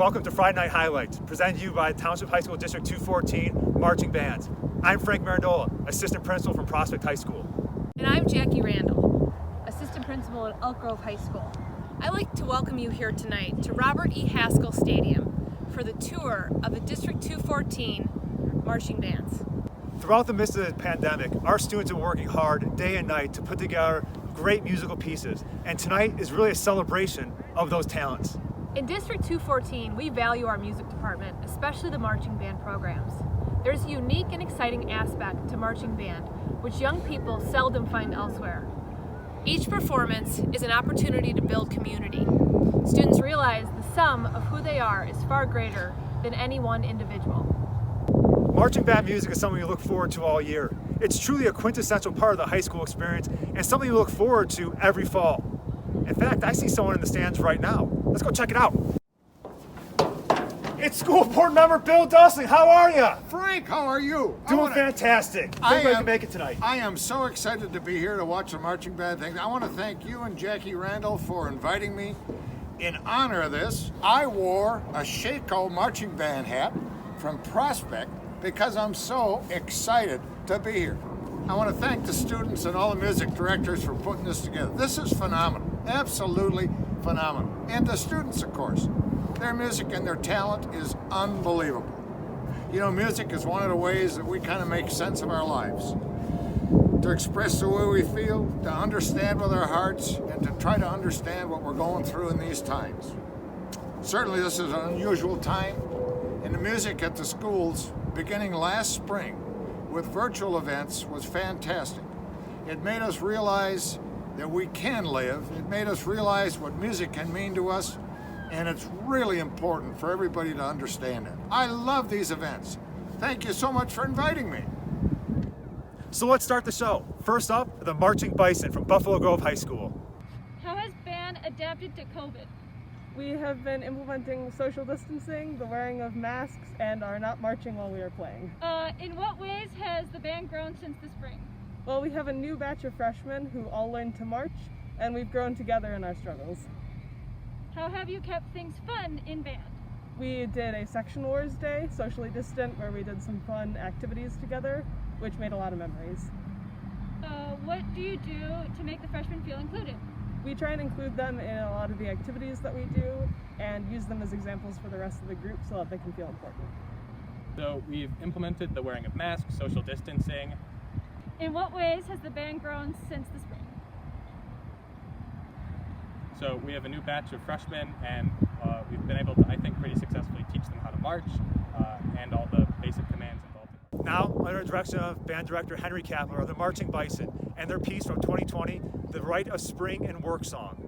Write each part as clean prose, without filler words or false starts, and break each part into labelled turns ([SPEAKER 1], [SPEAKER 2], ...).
[SPEAKER 1] welcome to Friday Night Highlights, presented to you by Township High School District 214 Marching Bands. I'm Frank Mirandola, Assistant Principal from Prospect High School.
[SPEAKER 2] And I'm Jackie Randall, Assistant Principal at Elk Grove High School. I'd like to welcome you here tonight to Robert E. Haskell Stadium for the tour of the District 214 Marching Bands.
[SPEAKER 1] Throughout the midst of the pandemic, our students are working hard day and night to put together great musical pieces, and tonight is really a celebration of those talents.
[SPEAKER 2] In District 214, we value our music department, especially the marching band programs. There's a unique and exciting aspect to marching band, which young people seldom find elsewhere. Each performance is an opportunity to build community. Students realize the sum of who they are is far greater than any one individual.
[SPEAKER 1] Marching band music is something we look forward to all year. It's truly a quintessential part of the high school experience and something we look forward to every fall. In fact, I see someone in the stands right now. Let's go check it out. It's school board member Bill Dusling. How are you?
[SPEAKER 3] Frank, how are you?
[SPEAKER 1] Doing fantastic. Everybody can make it tonight.
[SPEAKER 3] I am so excited to be here to watch the marching band thing. I want to thank you and Jackie Randall for inviting me. In honor of this, I wore a Shako marching band hat from Prospect because I'm so excited to be here. I want to thank the students and all the music directors for putting this together. This is phenomenal, absolutely phenomenal. And the students, of course. Their music and their talent is unbelievable. You know, music is one of the ways that we kind of make sense of our lives. To express the way we feel, to understand with our hearts, and to try to understand what we're going through in these times. Certainly this is an unusual time, and the music at the schools beginning last spring with virtual events was fantastic. It made us realize that we can live. It made us realize what music can mean to us, and it's really important for everybody to understand it. I love these events. Thank you so much for inviting me.
[SPEAKER 1] So let's start the show. First up, the Marching Bison from Buffalo Grove High School.
[SPEAKER 4] How has band adapted to COVID?
[SPEAKER 5] We have been implementing social distancing, the wearing of masks, and are not marching while we are playing.
[SPEAKER 4] In what ways has the band grown since the spring?
[SPEAKER 5] Well, we have a new batch of freshmen who all learned to march, and we've grown together in our struggles.
[SPEAKER 4] How have you kept things fun in band?
[SPEAKER 5] We did a Section Wars Day, socially distant, where we did some fun activities together, which made a lot of memories.
[SPEAKER 4] What do you do to make the freshmen feel included?
[SPEAKER 5] We try and include them in a lot of the activities that we do and use them as examples for the rest of the group so that they can feel important.
[SPEAKER 6] So we've implemented the wearing of masks, social distancing.
[SPEAKER 4] In what ways has the band grown since the spring?
[SPEAKER 6] So we have a new batch of freshmen, and we've been able to, I think, pretty successfully teach them how to march and all the basic commands involved.
[SPEAKER 1] Now, under the direction of band director Henry Kapler of the Marching Bison and their piece from 2020, The Rite of Spring and Work Song.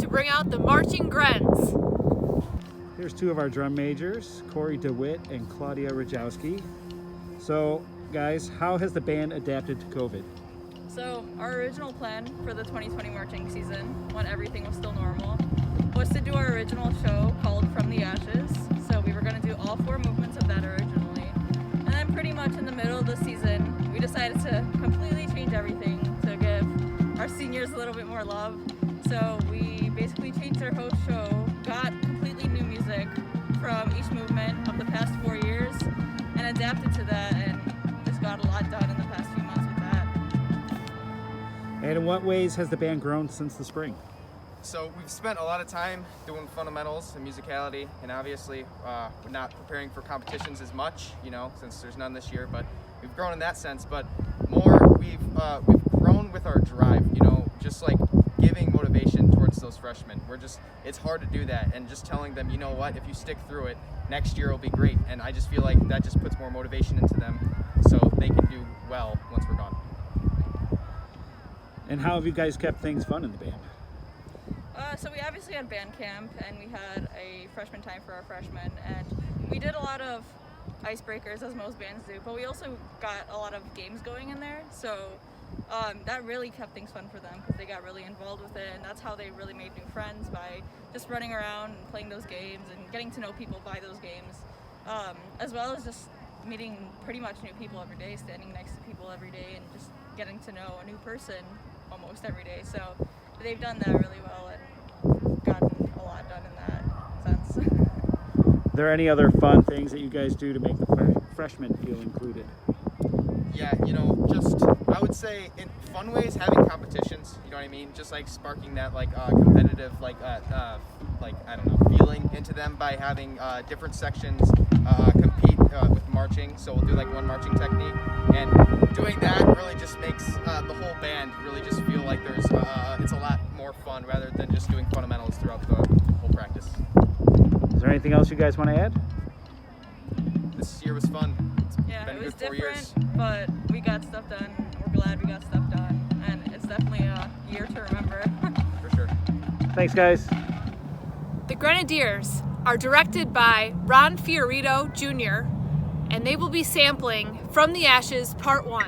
[SPEAKER 2] to bring out the marching Grens.
[SPEAKER 7] Here's two of our drum majors, Cory DeWitt and Claudia Rejowski. So, guys, how has the band adapted to COVID?
[SPEAKER 8] So, our original plan for the 2020 marching season, when everything was still normal, was to do our original show called From the Ashes. So we were going to do all 4 movements of that originally. And then pretty much in the middle of the season, we decided to completely change everything to give our seniors a little bit more love. So we basically changed our whole show, got completely new music from each movement of the past 4 years, and adapted to that, and just got a lot done in the past few months with that.
[SPEAKER 7] And in what ways has the band grown since the spring?
[SPEAKER 9] So we've spent a lot of time doing fundamentals and musicality, and obviously we're not preparing for competitions as much, you know, since there's none this year, but we've grown in that sense. But more, we've grown with our drive, you know, just like giving motivation towards those freshmen. It's hard to do that, and just telling them, you know what, if you stick through it, next year will be great. And I just feel like that just puts more motivation into them so they can do well once we're gone.
[SPEAKER 7] And how have you guys kept things fun in the band?
[SPEAKER 8] So we obviously had band camp, and we had a freshman time for our freshmen, and we did a lot of icebreakers, as most bands do, but we also got a lot of games going in there, so that really kept things fun for them, because they got really involved with it, and that's how they really made new friends, by just running around and playing those games and getting to know people by those games, as well as just meeting pretty much new people every day, standing next to people every day, and just getting to know a new person almost every day. So they've done that really well and gotten a lot done in that sense.
[SPEAKER 7] Are there any other fun things that you guys do to make the freshmen feel included?
[SPEAKER 9] Yeah, you know, just, I would say in fun ways, having competitions, you know what I mean? Just like sparking that like competitive, I don't know, feeling into them by having different sections compete with marching. So we'll do like one marching technique, and doing that really just makes the whole band really just feel like there's, it's a lot more fun rather than just doing fundamentals throughout the whole practice.
[SPEAKER 7] Is there anything else you guys want to add?
[SPEAKER 9] This year was fun.
[SPEAKER 8] Yeah,
[SPEAKER 9] been
[SPEAKER 8] it was
[SPEAKER 9] a good 4
[SPEAKER 8] different,
[SPEAKER 9] years.
[SPEAKER 8] but we got stuff done. We're glad we got stuff done, and it's definitely a year to remember.
[SPEAKER 9] For sure.
[SPEAKER 7] Thanks, guys.
[SPEAKER 2] The Grenadiers are directed by Ron Fiorito Jr., and they will be sampling From the Ashes Part 1.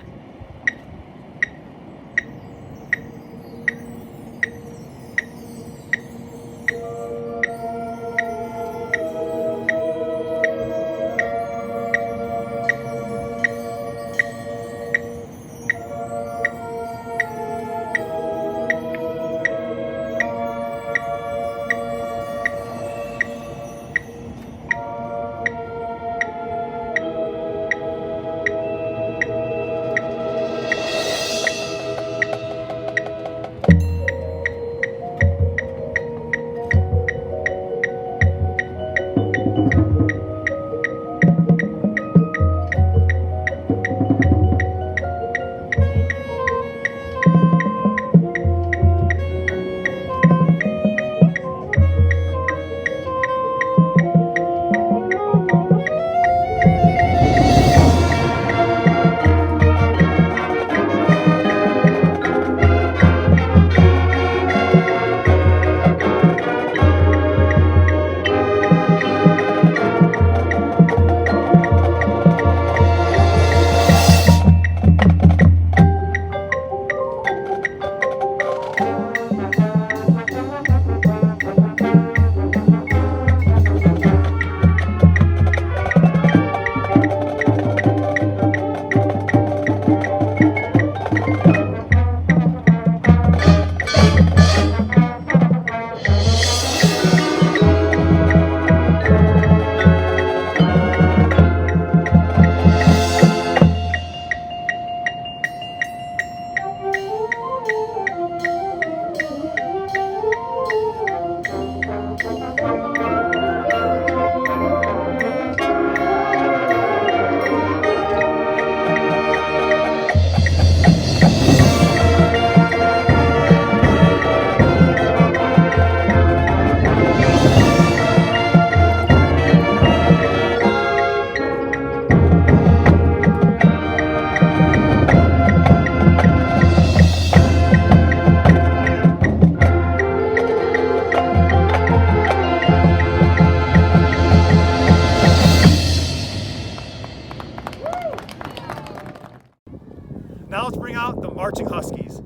[SPEAKER 1] Now let's bring out the Marching Huskies.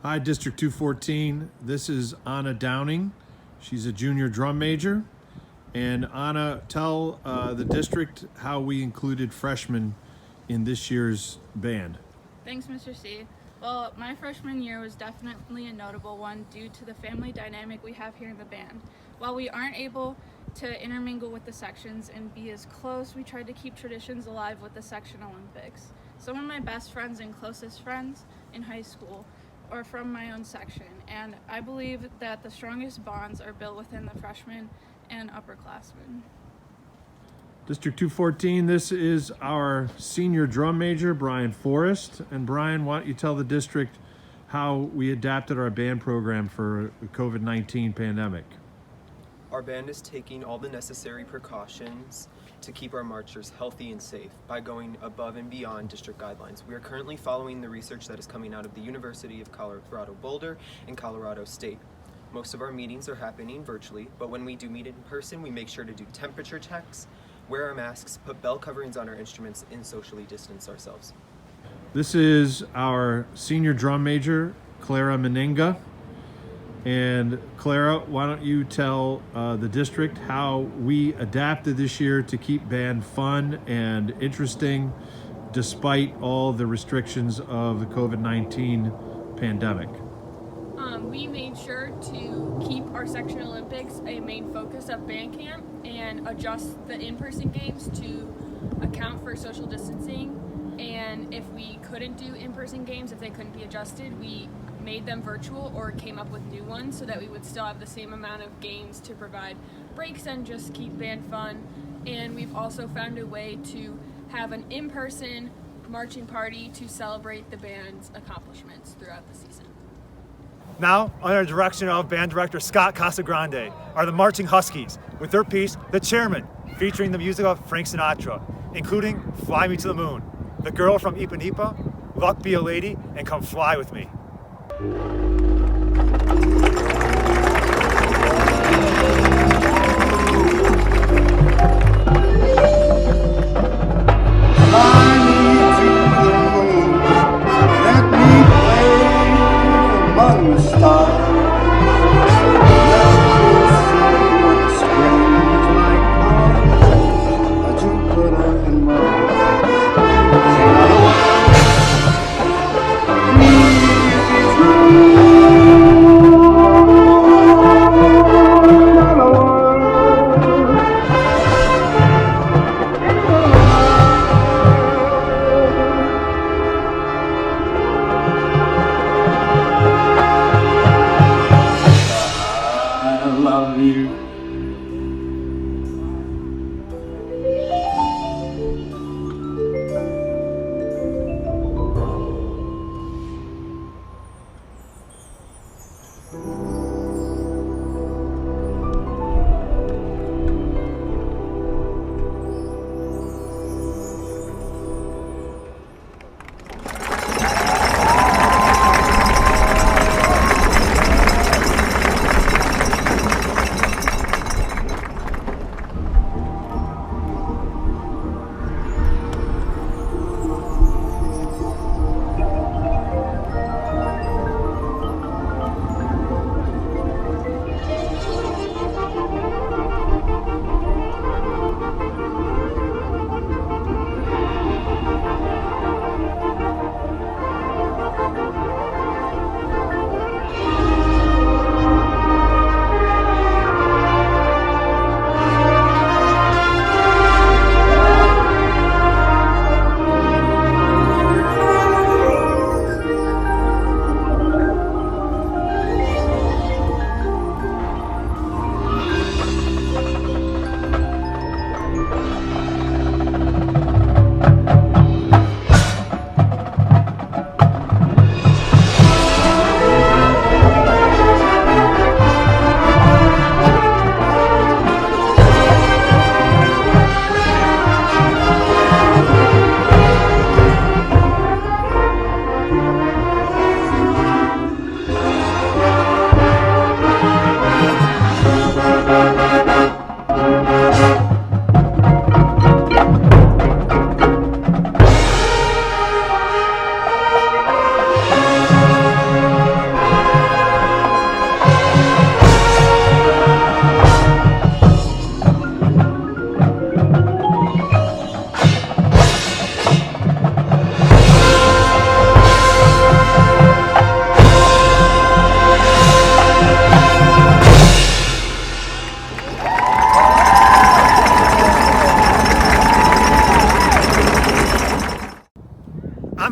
[SPEAKER 10] Hi, District 214. This is Anna Downing. She's a junior drum major. And Anna, tell the district how we included freshmen in this year's band.
[SPEAKER 11] Thanks, Mr. C. Well, my freshman year was definitely a notable one due to the family dynamic we have here in the band. While we aren't able to intermingle with the sections and be as close, we tried to keep traditions alive with the section Olympics. Some of my best friends and closest friends in high school are from my own section, and I believe that the strongest bonds are built within the freshmen and upperclassmen.
[SPEAKER 10] District 214, this is our senior drum major, Bryan Forrest. And Bryan, why don't you tell the district how we adapted our band program for the COVID-19 pandemic?
[SPEAKER 12] Our band is taking all the necessary precautions to keep our marchers healthy and safe by going above and beyond district guidelines. We are currently following the research that is coming out of the University of Colorado Boulder and Colorado State. Most of our meetings are happening virtually, but when we do meet in person, we make sure to do temperature checks, wear our masks, put bell coverings on our instruments, and socially distance ourselves.
[SPEAKER 10] This is our senior drum major, Clara Menninga. And Clara, why don't you tell the district how we adapted this year to keep band fun and interesting despite all the restrictions of the COVID-19 pandemic?
[SPEAKER 13] We made sure to keep our section Olympics a main focus of band camp and adjust the in-person games to account for social distancing. And if we couldn't do in-person games, if they couldn't be adjusted, we made them virtual or came up with new ones so that we would still have the same amount of games to provide breaks and just keep band fun. And we've also found a way to have an in-person marching party to celebrate the band's accomplishments throughout the season.
[SPEAKER 1] Now, under the direction of band director Scott Casagrande, are the Marching Huskies with their piece, The Chairman, featuring the music of Frank Sinatra, including Fly Me to the Moon, The Girl from Ipanema, Luck Be a Lady, and Come Fly With Me.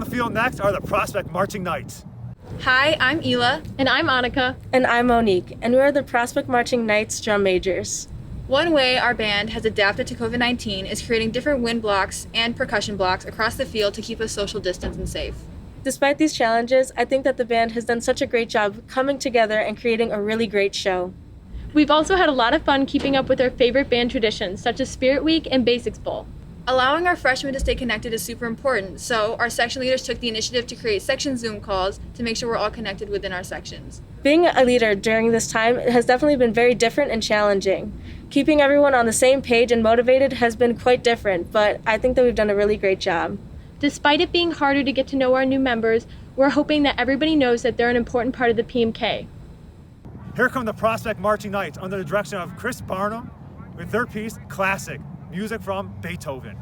[SPEAKER 1] on the field next are the Prospect Marching Knights.
[SPEAKER 14] Hi, I'm Ela.
[SPEAKER 2] And I'm Annika.
[SPEAKER 15] And I'm Monique, and we're the Prospect Marching Knights drum majors.
[SPEAKER 14] One way our band has adapted to COVID-19 is creating different wind blocks and percussion blocks across the field to keep us social distance and safe.
[SPEAKER 15] Despite these challenges, I think that the band has done such a great job coming together and creating a really great show.
[SPEAKER 2] We've also had a lot of fun keeping up with our favorite band traditions, such as Spirit Week and Basics Bowl.
[SPEAKER 14] Allowing our freshmen to stay connected is super important, so our section leaders took the initiative to create section Zoom calls to make sure we're all connected within our sections.
[SPEAKER 15] Being a leader during this time has definitely been very different and challenging. Keeping everyone on the same page and motivated has been quite different, but I think that we've done a really great job.
[SPEAKER 2] Despite it being harder to get to know our new members, we're hoping that everybody knows that they're an important part of the PMK.
[SPEAKER 1] Here come the Prospect Marching Knights under the direction of Chris Barnum with their piece, Classic, music from Beethoven.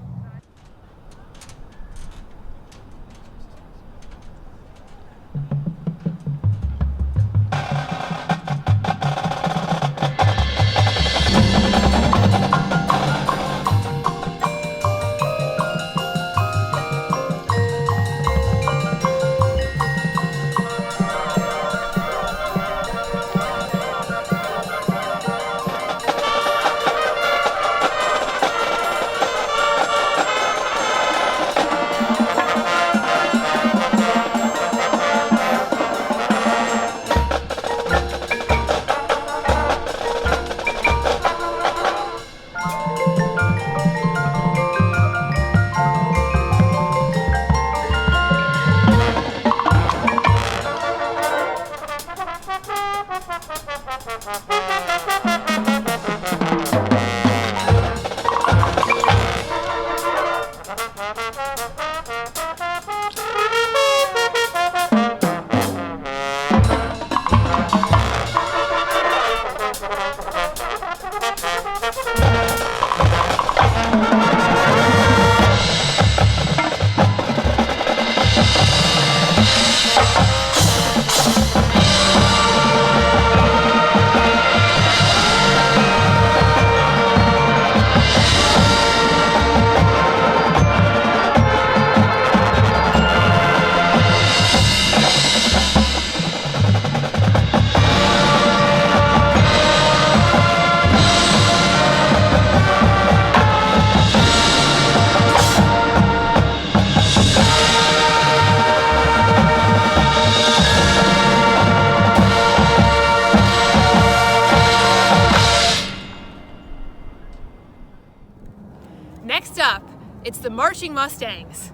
[SPEAKER 2] Next up, it's the Marching Mustangs.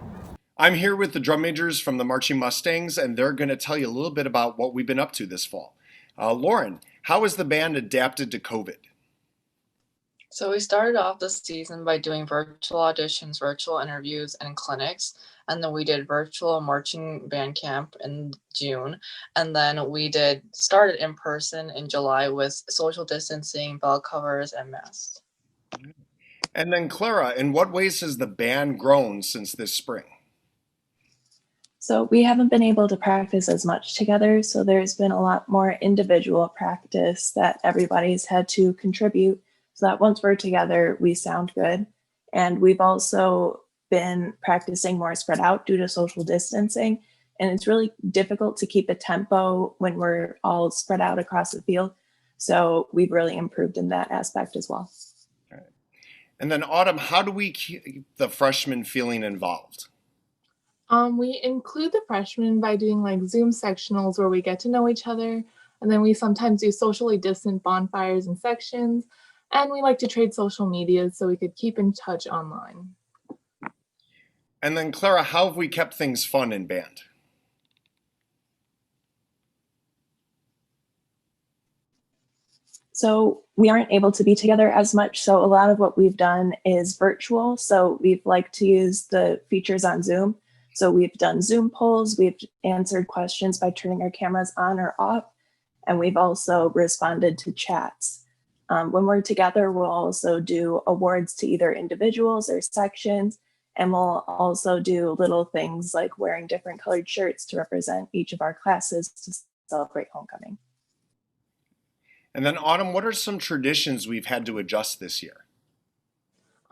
[SPEAKER 16] I'm here with the drum majors from the Marching Mustangs, and they're going to tell you a little bit about what we've been up to this fall. Lauren, how has the band adapted to COVID?
[SPEAKER 17] So we started off the season by doing virtual auditions, virtual interviews, and clinics. And then we did virtual marching band camp in June. And then we started in person in July with social distancing, bell covers, and masks.
[SPEAKER 16] And then Clara, in what ways has the band grown since this spring?
[SPEAKER 18] So we haven't been able to practice as much together. So there's been a lot more individual practice that everybody's had to contribute so that once we're together, we sound good. And we've also been practicing more spread out due to social distancing. And it's really difficult to keep a tempo when we're all spread out across the field. So we've really improved in that aspect as well.
[SPEAKER 16] All right. And then Autumn, how do we keep the freshmen feeling involved?
[SPEAKER 19] We include the freshmen by doing like Zoom sectionals where we get to know each other. And then we sometimes do socially distant bonfires and sections. And we like to trade social media so we could keep in touch online.
[SPEAKER 16] And then Clara, how have we kept things fun in band?
[SPEAKER 18] So we aren't able to be together as much. So a lot of what we've done is virtual. So we've liked to use the features on Zoom. So we've done Zoom polls, we've answered questions by turning our cameras on or off, and we've also responded to chats. When we're together, we'll also do awards to either individuals or sections, and we'll also do little things like wearing different colored shirts to represent each of our classes to celebrate homecoming.
[SPEAKER 16] And then Autumn, what are some traditions we've had to adjust this year?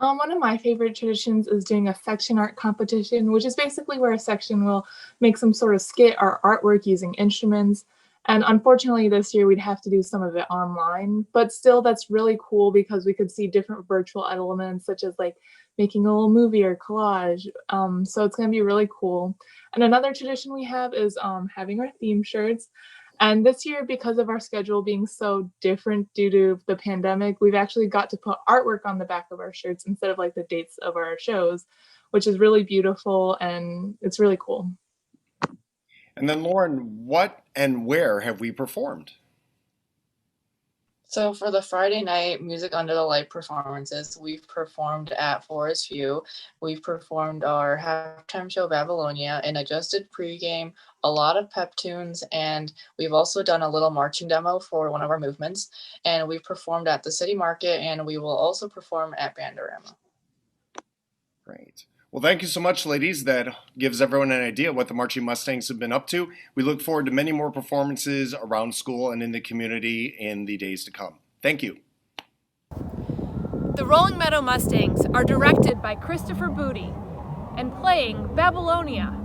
[SPEAKER 19] One of my favorite traditions is doing a section art competition, which is basically where a section will make some sort of skit or artwork using instruments. And unfortunately, this year we'd have to do some of it online, but still that's really cool because we could see different virtual elements, such as like making a little movie or collage. So it's going to be really cool. And another tradition we have is having our theme shirts. And this year, because of our schedule being so different due to the pandemic, we've actually got to put artwork on the back of our shirts instead of like the dates of our shows, which is really beautiful and it's really cool.
[SPEAKER 16] And then Lauren, what and where have we performed?
[SPEAKER 17] So for the Friday night Music Under the Light performances, we've performed at Forest View. We've performed our halftime show Babylonia, an adjusted pregame, a lot of pep tunes, and we've also done a little marching demo for one of our movements. And we've performed at the City Market, and we will also perform at Bandorama.
[SPEAKER 16] Great. Well, thank you so much, ladies. That gives everyone an idea of what the Marching Mustangs have been up to. We look forward to many more performances around school and in the community in the days to come. Thank you.
[SPEAKER 2] The Rolling Meadow Mustangs are directed by Christopher Booty and playing Babylonia.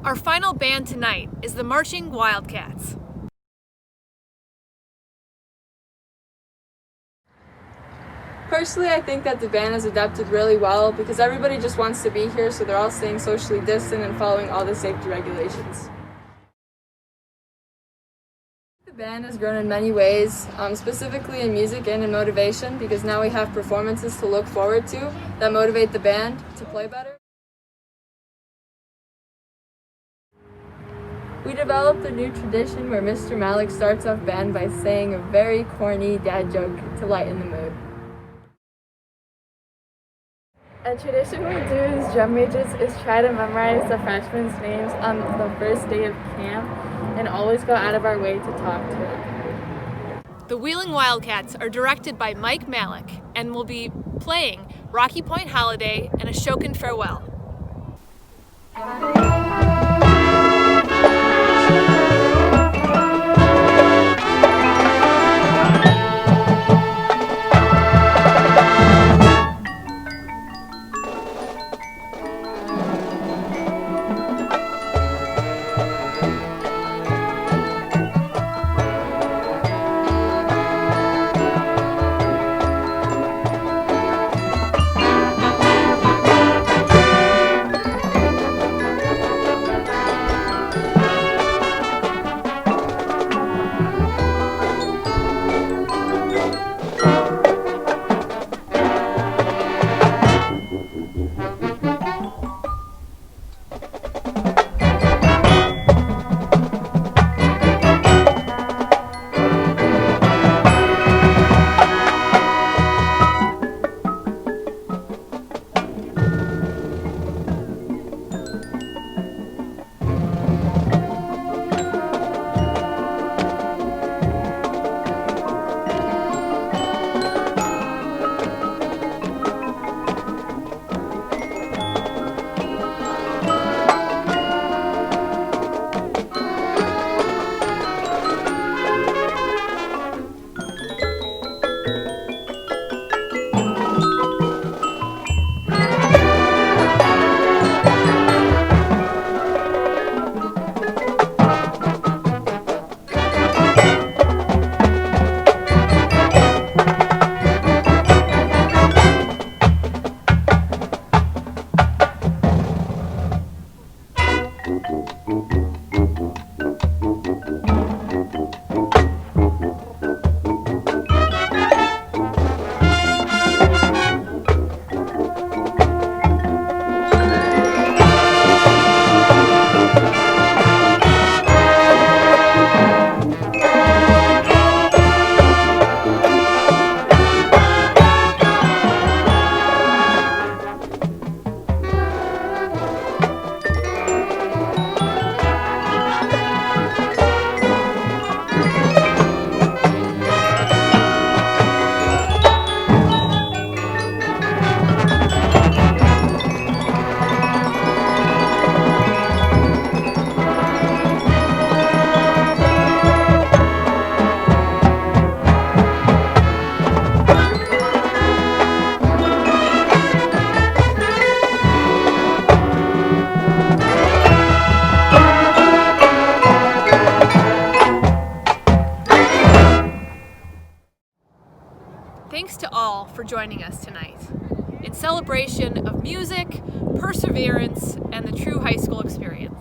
[SPEAKER 2] Our final band tonight is the Marching Wildcats.
[SPEAKER 20] Personally, I think that the band has adapted really well because everybody just wants to be here, so they're all staying socially distant and following all the safety regulations. The band has grown in many ways, specifically in music and in motivation, because now we have performances to look forward to that motivate the band to play better. We developed a new tradition where Mr. Malik starts off band by saying a very corny dad joke to lighten the mood.
[SPEAKER 21] A tradition we do as drum majors is try to memorize the freshmen' names on the first day of camp and always go out of our way to talk to them.
[SPEAKER 2] The Wheeling Wildcats are directed by Mike Malik and will be playing Rocky Point Holiday and Ashokan Farewell. Thanks to all for joining us tonight in celebration of music, perseverance, and the true high school experience.